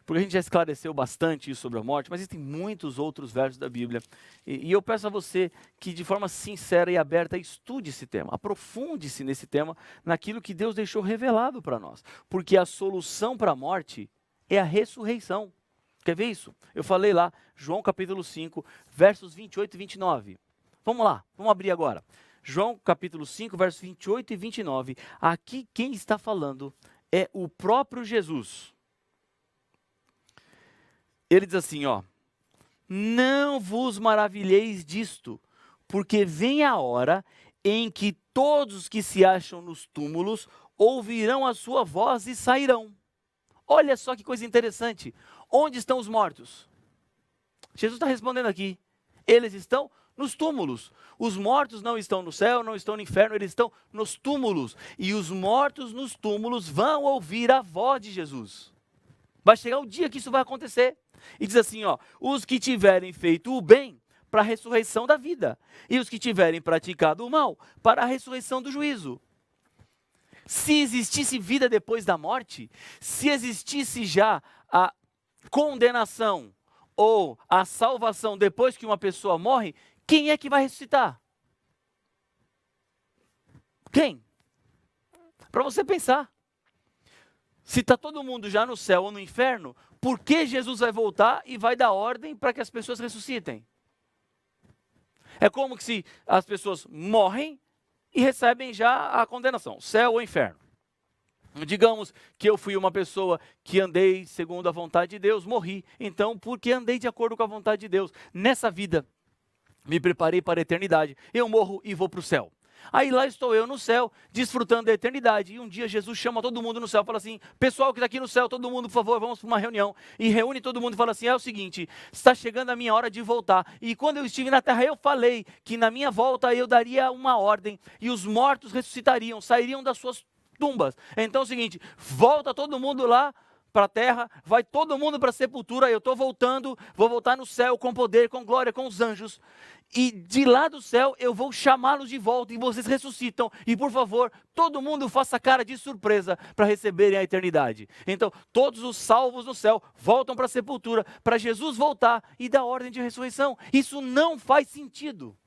porque a gente já esclareceu bastante isso sobre a morte, mas existem muitos outros versos da Bíblia. E eu peço a você que, de forma sincera e aberta, estude esse tema, aprofunde-se nesse tema, naquilo que Deus deixou revelado para nós. Porque a solução para a morte é a ressurreição. Quer ver isso? Eu falei lá, João capítulo 5, versos 28 e 29. Vamos lá, vamos abrir agora. João capítulo 5, versos 28 e 29. Aqui quem está falando é o próprio Jesus. Ele diz assim, ó: não vos maravilheis disto, porque vem a hora em que todos os que se acham nos túmulos ouvirão a sua voz e sairão. Olha só que coisa interessante. Onde estão os mortos? Jesus está respondendo aqui. Eles estão nos túmulos. Os mortos não estão no céu, não estão no inferno, eles estão nos túmulos. E os mortos nos túmulos vão ouvir a voz de Jesus. Vai chegar o dia que isso vai acontecer. E diz assim, ó: os que tiverem feito o bem, para a ressurreição da vida. E os que tiverem praticado o mal, para a ressurreição do juízo. Se existisse vida depois da morte, se existisse já a condenação ou a salvação depois que uma pessoa morre, quem é que vai ressuscitar? Quem? Para você pensar. Se está todo mundo já no céu ou no inferno, por que Jesus vai voltar e vai dar ordem para que as pessoas ressuscitem? É como que se as pessoas morrem e recebem já a condenação, céu ou inferno. Digamos que eu fui uma pessoa que andei segundo a vontade de Deus, morri. Então, porque andei de acordo com a vontade de Deus, nessa vida, me preparei para a eternidade. Eu morro e vou para o céu. Aí lá estou eu no céu, desfrutando da eternidade. E um dia Jesus chama todo mundo no céu, fala assim: pessoal que está aqui no céu, todo mundo, por favor, vamos para uma reunião. E reúne todo mundo e fala assim: é o seguinte, está chegando a minha hora de voltar. E quando eu estive na terra, eu falei que na minha volta eu daria uma ordem. E os mortos ressuscitariam, sairiam das suas tumbas. Então é o seguinte, volta todo mundo lá para a terra, vai todo mundo para a sepultura, eu estou voltando, vou voltar no céu com poder, com glória, com os anjos. E de lá do céu eu vou chamá-los de volta e vocês ressuscitam. E por favor, todo mundo faça cara de surpresa para receberem a eternidade. Então, todos os salvos no céu voltam para a sepultura, para Jesus voltar e dar ordem de ressurreição. Isso não faz sentido.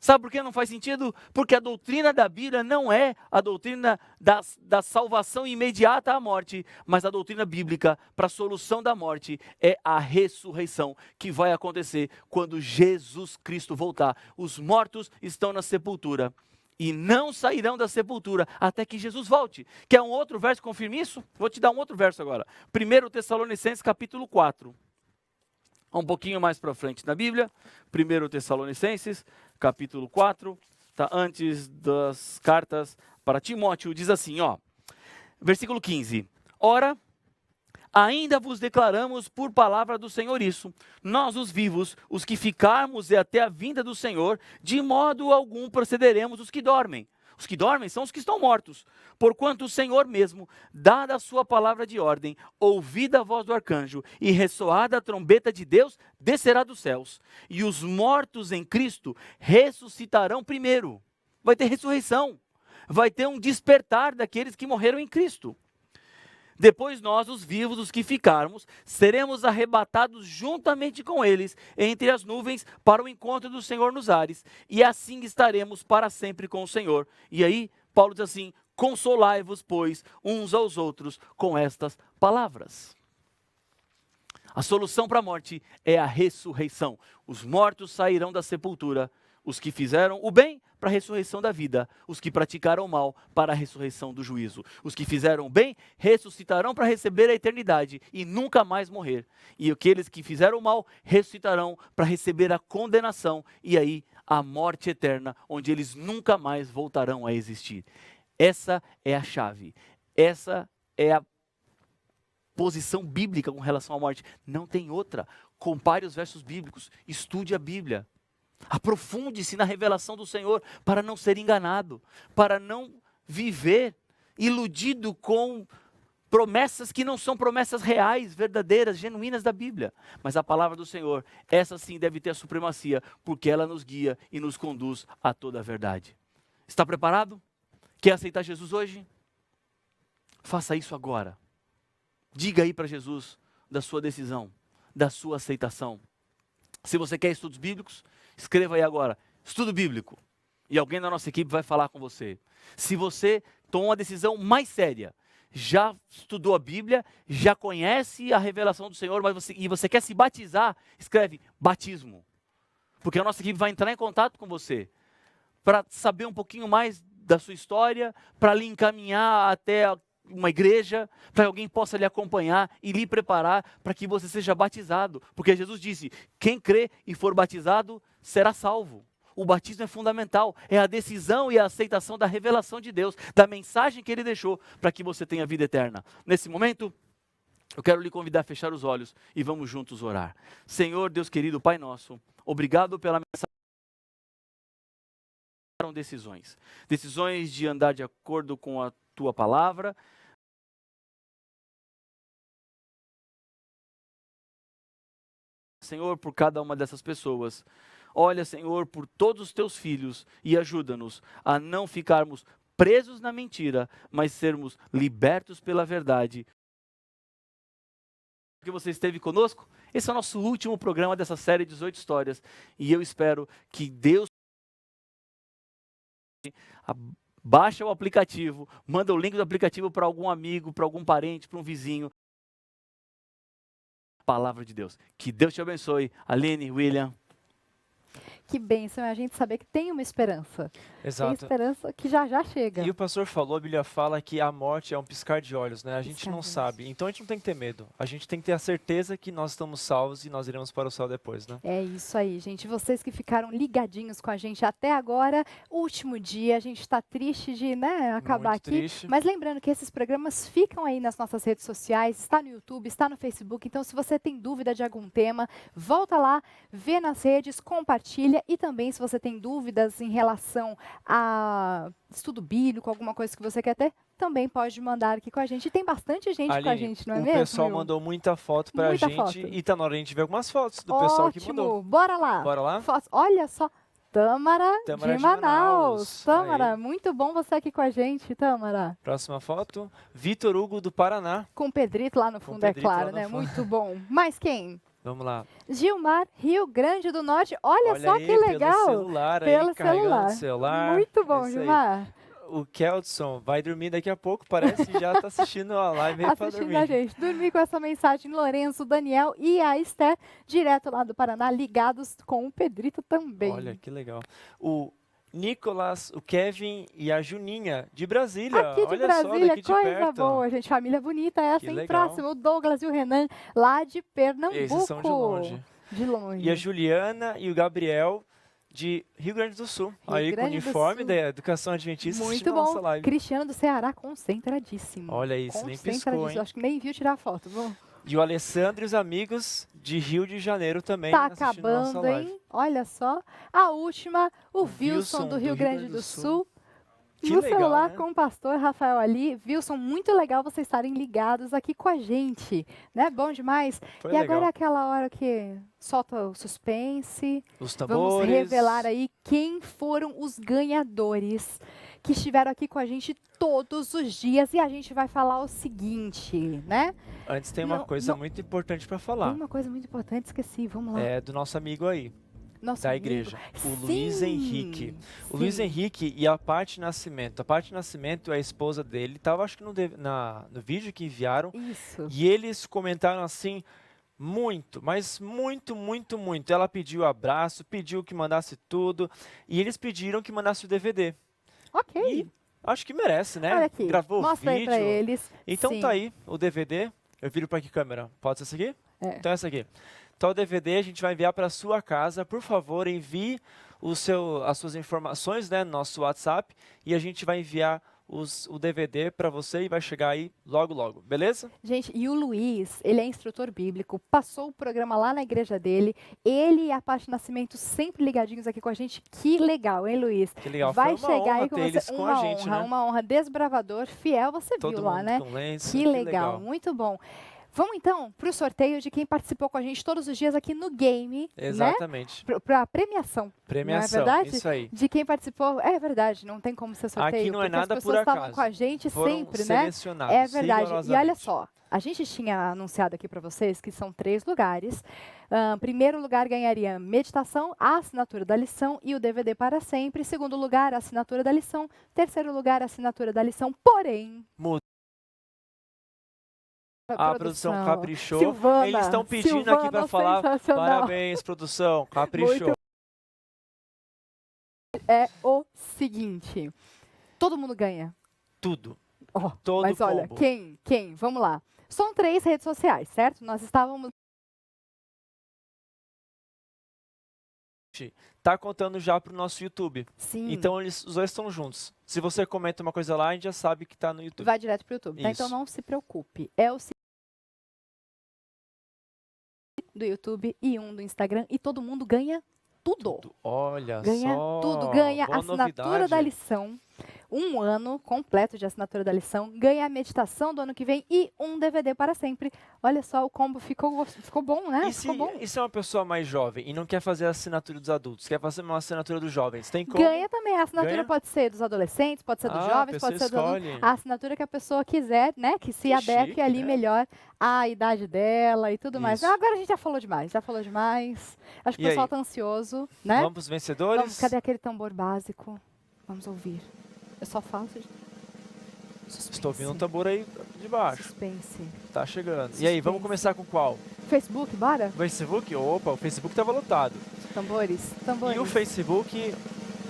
Sabe por que não faz sentido? Porque a doutrina da Bíblia não é a doutrina da salvação imediata à morte, mas a doutrina bíblica para a solução da morte é a ressurreição, que vai acontecer quando Jesus Cristo voltar. Os mortos estão na sepultura e não sairão da sepultura até que Jesus volte. Quer um outro verso que confirme isso? Vou te dar um outro verso agora. 1 Tessalonicenses capítulo 4. Um pouquinho mais para frente na Bíblia, 1 Tessalonicenses, capítulo 4, tá? Antes das cartas para Timóteo, diz assim, ó, versículo 15. Ora, ainda vos declaramos por palavra do Senhor isso, nós os vivos, os que ficarmos e até a vinda do Senhor, de modo algum procederemos os que dormem. Os que dormem são os que estão mortos, porquanto o Senhor mesmo, dada a sua palavra de ordem, ouvida a voz do arcanjo e ressoada a trombeta de Deus, descerá dos céus. E os mortos em Cristo ressuscitarão primeiro. Vai ter ressurreição, vai ter um despertar daqueles que morreram em Cristo. Depois nós, os vivos, os que ficarmos, seremos arrebatados juntamente com eles entre as nuvens para o encontro do Senhor nos ares. E assim estaremos para sempre com o Senhor. E aí, Paulo diz assim, consolai-vos, pois, uns aos outros com estas palavras. A solução para a morte é a ressurreição. Os mortos sairão da sepultura. Os que fizeram o bem para a ressurreição da vida, os que praticaram o mal para a ressurreição do juízo. Os que fizeram o bem ressuscitarão para receber a eternidade e nunca mais morrer. E aqueles que fizeram o mal ressuscitarão para receber a condenação e aí a morte eterna, onde eles nunca mais voltarão a existir. Essa é a chave. Essa é a posição bíblica com relação à morte. Não tem outra. Compare os versos bíblicos, estude a Bíblia. Aprofunde-se na revelação do Senhor para não ser enganado, para não viver iludido com promessas que não são promessas reais, verdadeiras, genuínas da Bíblia. Mas a palavra do Senhor, essa sim deve ter a supremacia, porque ela nos guia e nos conduz a toda a verdade. Está preparado? Quer aceitar Jesus hoje? Faça isso agora. Diga aí para Jesus da sua decisão, da sua aceitação. Se você quer estudos bíblicos, escreva aí agora, estudo bíblico. E alguém da nossa equipe vai falar com você. Se você tomou uma decisão mais séria, já estudou a Bíblia, já conhece a revelação do Senhor, e você quer se batizar, escreve batismo. Porque a nossa equipe vai entrar em contato com você para saber um pouquinho mais da sua história, para lhe encaminhar até uma igreja, para que alguém possa lhe acompanhar e lhe preparar para que você seja batizado. Porque Jesus disse, quem crê e for batizado será salvo. O batismo é fundamental, é a decisão e a aceitação da revelação de Deus, da mensagem que Ele deixou para que você tenha vida eterna. Nesse momento, eu quero lhe convidar a fechar os olhos e vamos juntos orar. Senhor, Deus querido, Pai nosso, obrigado pela mensagem. Decisões de andar de acordo com a Tua palavra, Senhor, por cada uma dessas pessoas. Olha, Senhor, por todos os Teus filhos e ajuda-nos a não ficarmos presos na mentira, mas sermos libertos pela verdade. Que você esteve conosco. Esse é o nosso último programa dessa série de 18 histórias. E eu espero que Deus baixa o aplicativo, manda o link do aplicativo para algum amigo, para algum parente, para um vizinho. Palavra de Deus. Que Deus te abençoe. Aline, William. Que bênção é a gente saber que tem uma esperança. Tem Exato. esperança que já já chega. E o pastor falou, a Bíblia fala que a morte é um piscar de olhos, né? A gente Piscar não de olhos. sabe. Então a gente não tem que ter medo. A gente tem que ter a certeza que nós estamos salvos e nós iremos para o céu depois, né? É isso aí, gente. Vocês que ficaram ligadinhos com a gente até agora, último dia, a gente está triste de, né, acabar Muito aqui. triste. Mas lembrando que esses programas ficam aí nas nossas redes sociais, está no YouTube, está no Facebook. Então, se você tem dúvida de algum tema, volta lá, vê nas redes, compartilha. E também, se você tem dúvidas em relação a estudo bíblico, alguma coisa que você quer ter, também pode mandar aqui com a gente. E tem bastante gente com a Aline, gente, não é o mesmo? pessoal Will? mandou muita foto pra Muita gente foto. e tá na hora de a gente ver algumas fotos do pessoal que mandou. Ótimo, bora lá. Bora lá? Fotos. Olha só, Tâmara, Tâmara de de Manaus. Manaus. Tâmara, Aí. muito bom você aqui com a gente, Tâmara. Próxima foto. Vitor Hugo do Paraná. Com o Pedrito lá no Com o fundo, é Pedrito lá claro, no né? fundo. Muito bom. Mais quem? Vamos lá. Gilmar, Rio Grande do Norte. Olha só aí, que legal. Pelo celular Pelo aí, carregando celular. o celular. Muito bom, Isso aí. Gilmar. O Keldson vai dormir daqui a pouco, parece que já tá assistindo a live aí pra Assistindo dormir. a gente. Dormir com essa mensagem, Lourenço, Daniel e a Esther, direto lá do Paraná, ligados com o Pedrito também. Olha, que legal. O Nicolas, o Kevin e a Juninha, de Brasília. Aqui de Olha Brasília, só, daqui de coisa perto. boa, gente. Família bonita essa, Que hein? legal. Próximo, o Douglas e o Renan, lá de Pernambuco. Esses são de longe. De longe. E a Juliana e o Gabriel, de Rio Grande do Sul. aí com o Grande do uniforme Sul. da Educação Adventista Muito assistindo a nossa bom. live. Cristiano do Ceará, concentradíssimo. Olha isso, nem piscou, Concentradíssimo. hein? Acho que nem viu tirar foto. Bom, E o Alessandro e os amigos de Rio de Janeiro também tá assistindo a nossa acabando, live. hein? Olha só. A última, o Wilson Wilson do Rio Grande do Sul. Que No legal, celular né? com o pastor Rafael ali. Wilson, muito legal vocês estarem ligados aqui com a gente. Né? Bom demais. Foi E legal. agora é aquela hora que solta o suspense. Os Vamos tambores. revelar aí quem foram os ganhadores que estiveram aqui com a gente todos os dias. E a gente vai falar o seguinte, né? Antes tem uma Não, coisa não- muito importante para Tem falar. uma coisa muito importante, esqueci. Vamos lá. É do nosso amigo aí, Nosso da amigo. igreja, o Sim, Luiz Henrique. O Luiz sim. Henrique e a Paty Nascimento. A Paty Nascimento é a esposa dele. Tava, acho que no vídeo que enviaram. Isso. E eles comentaram assim, muito, mas muito, muito, muito. Ela pediu abraço, pediu que mandasse tudo. E eles pediram que mandasse o DVD. Ok. E acho que merece, né? Olha aqui. Gravou o Mostra aí vídeo. pra eles. Então Sim. tá aí o DVD. Eu viro para que câmera? Pode ser essa aqui? É. Então essa aqui. Então o DVD a gente vai enviar para sua casa. Por favor, envie as suas informações, né, no nosso WhatsApp e a gente vai enviar o DVD para você e vai chegar aí logo, logo. Beleza? Gente, e o Luiz, ele é instrutor bíblico, passou o programa lá na igreja dele. Ele e a Paty Nascimento sempre ligadinhos aqui com a gente. Que legal, hein, Luiz? Que legal. Vai Foi uma chegar honra aí com ter você. eles com a gente, né? Uma honra. Desbravador, fiel, você Todo viu lá, mundo né? com lenço. Que legal, muito bom. Vamos então para o sorteio de quem participou com a gente todos os dias aqui no game, né? Exatamente. Para a premiação. Premiação, não é verdade? isso aí. De quem participou. É verdade, não tem como ser sorteio. Aqui não é porque nada as por pessoas estavam acaso. com a gente Foram sempre, né? selecionados. É verdade. E olha rigorosamente. só, a gente tinha anunciado aqui para vocês que são 3 lugares. Primeiro lugar ganharia meditação, a assinatura da lição e o DVD para sempre. Segundo lugar, a assinatura da lição. Terceiro lugar, a assinatura da lição. Porém, A produção caprichou. Silvana, Eles estão pedindo aqui Silvana, para falar sensacional. parabéns, produção. Caprichou. Muito É o seguinte, todo mundo ganha. Tudo. Ó, Todo mas olha, combo. quem? Vamos lá. São 3 redes sociais, certo? Nós estávamos... Tá contando já pro nosso YouTube. Sim, Então os dois estão juntos. Se você comenta uma coisa lá, a gente já sabe que tá no YouTube. vai direto para o YouTube. Tá? Então Isso. não se preocupe. É o do YouTube e um do Instagram e todo mundo ganha tudo. Olha Ganha só. tudo, ganha a boa assinatura novidade. da lição, 1 ano completo de assinatura da lição, ganha a meditação do ano que vem e um DVD para sempre. Olha só, o combo ficou bom, né? E se, Ficou bom. e se é uma pessoa mais jovem e não quer fazer a assinatura dos adultos, quer fazer uma assinatura dos jovens, tem como? Ganha também. A assinatura Ganha? pode ser dos adolescentes, pode ser dos Ah, a jovens, pessoa pode ser do adulto. escolhe. A assinatura que a pessoa quiser, né? Que se Que adeque chique, ali né? melhor à idade dela e tudo mais. Isso. Agora a gente já falou demais, Acho que E o pessoal aí? tá ansioso, né? Vamos pros vencedores? Vamos, cadê aquele tambor básico? Vamos ouvir. Eu só faço Estou ouvindo um tambor aí de baixo. suspense. Tá chegando. E aí, vamos começar com qual? Facebook, bora? Facebook? Opa, o Facebook tava lotado. Tambores, tambores. E o Facebook,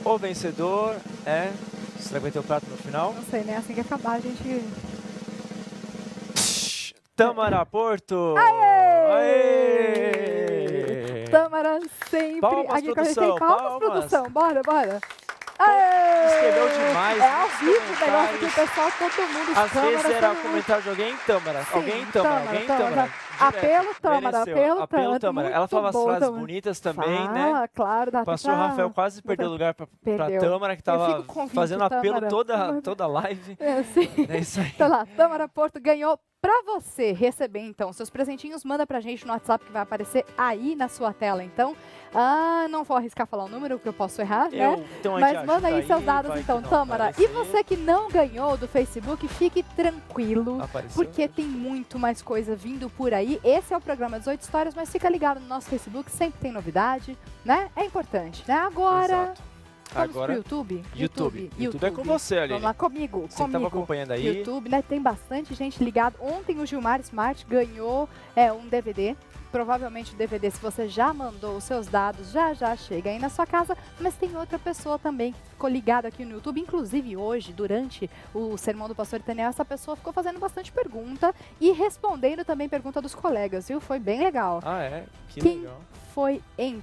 o vencedor é... Será que vai ter o prato no final? Não sei, né? Assim que acabar, a gente... Tâmara Porto! Aê! Tâmara sempre Palmas, aqui com a gente. produção, Palmas, palmas. produção. Bora, bora. Aê! Escreveu demais, É ao muitos vivo o negócio aqui, comentários. pessoal, todo mundo. Às Tâmara, vezes era todo mundo. comentário de alguém, Tâmara. Sim, Alguém, Tâmara. Alguém, Tâmara. Apelo, Tâmara. Mereceu. Apelo, Tâmara. Ela muito falava as bom, frases Tâmara. bonitas também, né? Fala, claro. Dá O pastor pra- Rafael quase perdeu o lugar pra Perdeu. Tâmara, que Eu tava fico convite, fazendo apelo Tâmara. toda a live. É, sim. É isso aí. Então lá, Tâmara Porto ganhou. Pra você receber, então, seus presentinhos, manda pra gente no WhatsApp que vai aparecer aí na sua tela. Então, não vou arriscar falar o número, porque eu posso errar, né? Então, a Mas gente manda aí ajuda seus dados, vai então, que não Tâmara. E aparecer. você que não ganhou do Facebook, fique tranquilo. Apareceu? Porque tem muito mais coisa vindo por aí. Esse é o programa 18 Histórias, mas fica ligado no nosso Facebook, sempre tem novidade, né? É importante, né? Agora, Exato. vamos Agora, pro YouTube? YouTube é com você, Aline. Vamos lá, comigo, Você que tava comigo. acompanhando aí. YouTube, né? Tem bastante gente ligada. Ontem o Gilmar Smart ganhou um DVD. Provavelmente o DVD, se você já mandou os seus dados, já chega aí na sua casa. Mas tem outra pessoa também que ficou ligada aqui no YouTube. Inclusive hoje, durante o sermão do pastor Itaniel, essa pessoa ficou fazendo bastante pergunta e respondendo também pergunta dos colegas, viu? Foi bem legal. Ah, é? Que Quem legal. foi em...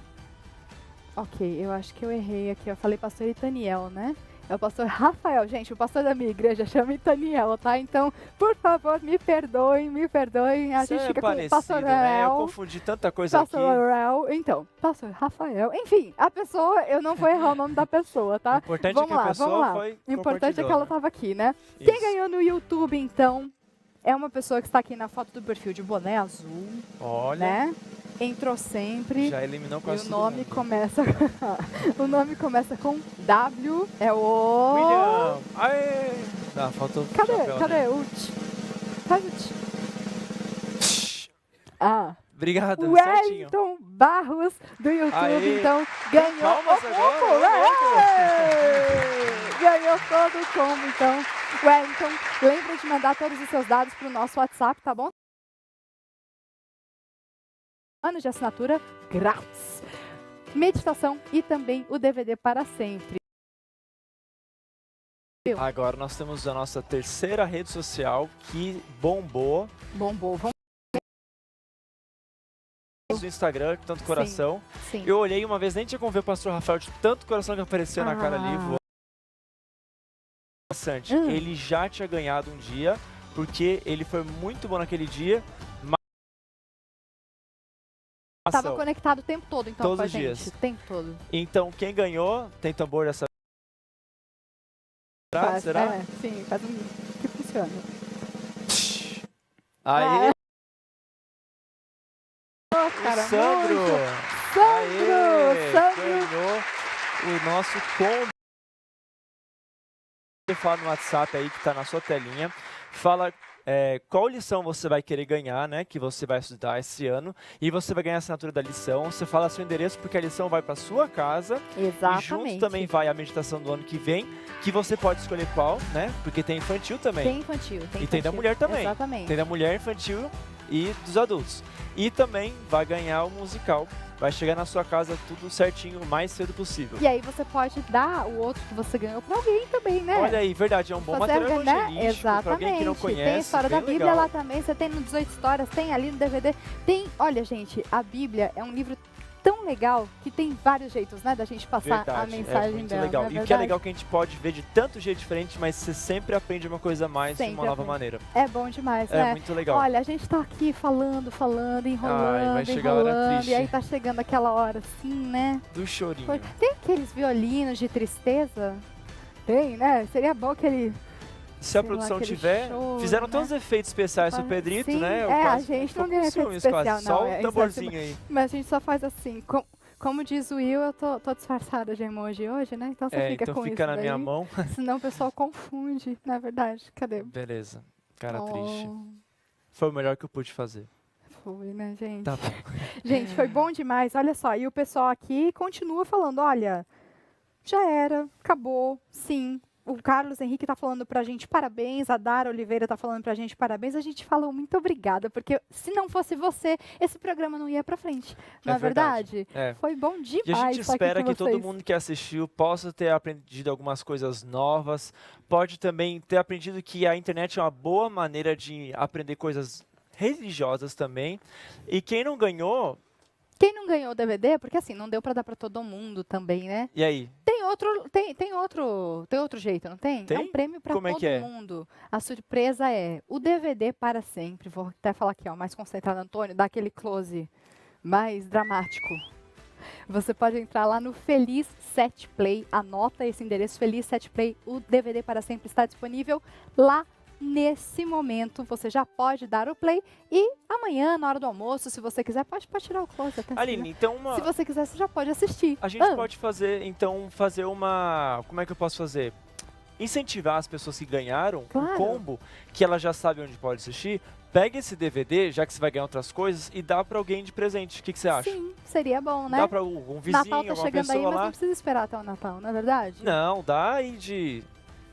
Ok, eu acho que eu errei aqui. Eu falei pastor Itaniel, né? É o pastor Rafael. Gente, o pastor da minha igreja chama Itaniel, tá? Então, por favor, me perdoem, me perdoem. A gente Isso fica é com o parecido, pastor né? Eu Rael. confundi tanta coisa aqui. Pastor Rael. Então, pastor Rafael. Enfim, a pessoa, eu não vou errar o nome da pessoa, O tá? importante Vamos é que lá, a pessoa vamos lá. foi O importante é que ela tava aqui, né? Isso. Quem ganhou no YouTube, então, é uma pessoa que está aqui na foto do perfil de boné azul, Olha, né? Entrou sempre. já eliminou E quase o todo nome mundo. começa o nome começa com W, é o William! Aê! Ah, faltou o Cadê? chapéu, Cadê né? o T? Faz o T. Ah, Obrigado, o certinho. Wellington Barros do YouTube, Aê. então ganhou Palmas o agora, combo. Wellington. Aê! Ganhou todo o combo, então. Wellington, lembra de mandar todos os seus dados para o nosso WhatsApp, tá bom? Ano de assinatura grátis. Meditação e também o DVD para sempre. Agora nós temos a nossa terceira rede social que bombou. Bombou, vamos Do Instagram, tanto coração. sim. Eu olhei uma vez, nem tinha como ver o pastor Rafael de tanto coração que apareceu na cara ali. Voou. Interessante. Ele já tinha ganhado um dia, porque ele foi muito bom naquele dia. Estava conectado o tempo todo, então, Todos com a os gente. dias. O tempo todo. Então, quem ganhou, tem tambor dessa vez? Será? É, sim, faz um que funciona. Aê, Oh, cara, Sandro! muito. Aê, Sandro! ganhou o nosso combo. Fala no WhatsApp aí que está na sua telinha. Fala qual lição você vai querer ganhar, né? Que você vai estudar esse ano. E você vai ganhar a assinatura da lição. Você fala seu endereço porque a lição vai para sua casa. Exatamente. E junto também vai a meditação do ano que vem. Que você pode escolher qual, né? Porque tem infantil também. Tem infantil, tem E tem da infantil. mulher também. Exatamente. Tem da mulher, infantil e dos adultos. E também vai ganhar o musical. Vai chegar na sua casa tudo certinho, o mais cedo possível. E aí você pode dar o outro que você ganhou para alguém também, né? Olha aí, verdade, é um bom material evangelístico para alguém que não conhece. Tem a história da bem Bíblia legal. lá também, você tem no 18 Histórias, tem ali no DVD. Tem, olha gente, a Bíblia é um livro tão legal que tem vários jeitos, né, da gente passar Verdade, a mensagem é muito dela. legal. Não é E o que é verdade? legal é que a gente pode ver de tanto jeito diferente, mas você sempre aprende uma coisa a mais de Sempre uma nova aprende. maneira. É bom demais, É né? muito legal. Olha, a gente tá aqui falando, enrolando, vai chegar a hora enrolando, triste. e aí tá chegando aquela hora assim, né? Do chorinho. Foi- Tem aqueles violinos de tristeza? Tem, né? Seria bom que ele... Se a sei lá, produção aquele tiver, choro, fizeram né? tantos efeitos especiais pro Sim, Pedrito, né? Eu a quase gente tô não com tem efeito ciúmes quase. especial, Só não. o tamborzinho aí. Mas a gente só faz assim, como diz o Will, eu tô disfarçada de emoji hoje, né? Então você fica Então com fica isso na minha daí, mão. senão o pessoal confunde, na verdade. Cadê? Beleza. Cara Oh, triste. Foi o melhor que eu pude fazer. Foi, né, gente? Tá bom. Gente, foi bom demais. Olha só, e o pessoal aqui continua falando, olha, já era, acabou, sim. o Carlos Henrique está falando para a gente parabéns, a Dara Oliveira está falando para a gente parabéns, a gente fala muito obrigada, porque se não fosse você, esse programa não ia para frente, não é verdade? É. Foi bom demais. E a gente estar aqui espera com que todo vocês. mundo que assistiu possa ter aprendido algumas coisas novas, pode também ter aprendido que a internet é uma boa maneira de aprender coisas religiosas também. E quem não ganhou, Quem não ganhou o DVD, porque assim, não deu para dar para todo mundo também, né? e aí? Tem outro jeito, não tem? É Tem? um prêmio para Como é todo que é? mundo. A surpresa é o DVD para sempre. Vou até falar aqui, ó, mais concentrado, Antônio, dá aquele close mais dramático. Você pode entrar lá no Feliz 7 Play, anota esse endereço, Feliz 7 Play, o DVD para sempre está disponível lá. Nesse momento, você já pode dar o play e amanhã, na hora do almoço, se você quiser, pode tirar o close até. Aline, então Se você quiser, você já pode assistir. a gente pode fazer uma... Como é que eu posso fazer? Incentivar as pessoas que ganharam Claro. um combo, que elas já sabem onde pode assistir. Pega esse DVD, já que você vai ganhar outras coisas, e dá pra alguém de presente. O que você acha? Sim, seria bom, né? Dá pra um vizinho, Natal tá alguma chegando aí, pessoa mas não lá? precisa esperar até o Natal, não é verdade? Não, dá aí de...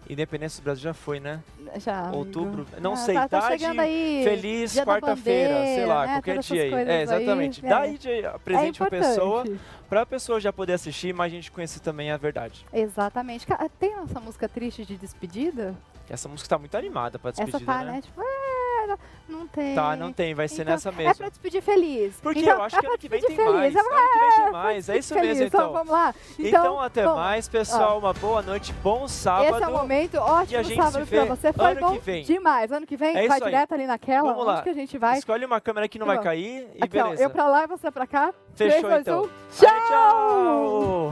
Independência do Brasil já foi, né? Já, amigo. Outubro, não sei, tá dá chegando de aí, feliz Dia da quarta-feira, sei Bandeira, lá, né? qualquer Todas dia essas aí. coisas Exatamente. aí, Dá aí de presente pra pessoa, importante. pra pessoa já poder assistir, mas a gente conhecer também a verdade. Exatamente. Tem essa música triste de despedida? Essa música tá muito animada pra despedida, Essa tá, né? né? Tipo, não tem. Tá, não tem, vai ser Então, nessa É mesmo. pra despedir feliz. Porque Então, eu acho é que ano pra que vem despedir tem mais. feliz. Ano que vem tem mais, é isso Feliz. mesmo então. Vamos lá. Então até vamos. mais, pessoal, uma boa noite, bom sábado. Esse é o momento, e a ótimo gente sábado se vê pra você. Foi ano bom que vem. demais. Ano que vem, É vai isso aí. direto ali naquela. Vamos Onde lá. que a gente vai? Escolhe uma câmera que não Tá vai bom. cair e Aqui, ó, beleza. eu pra lá e você pra cá. Fechou 3, 2, então. 1. Tchau!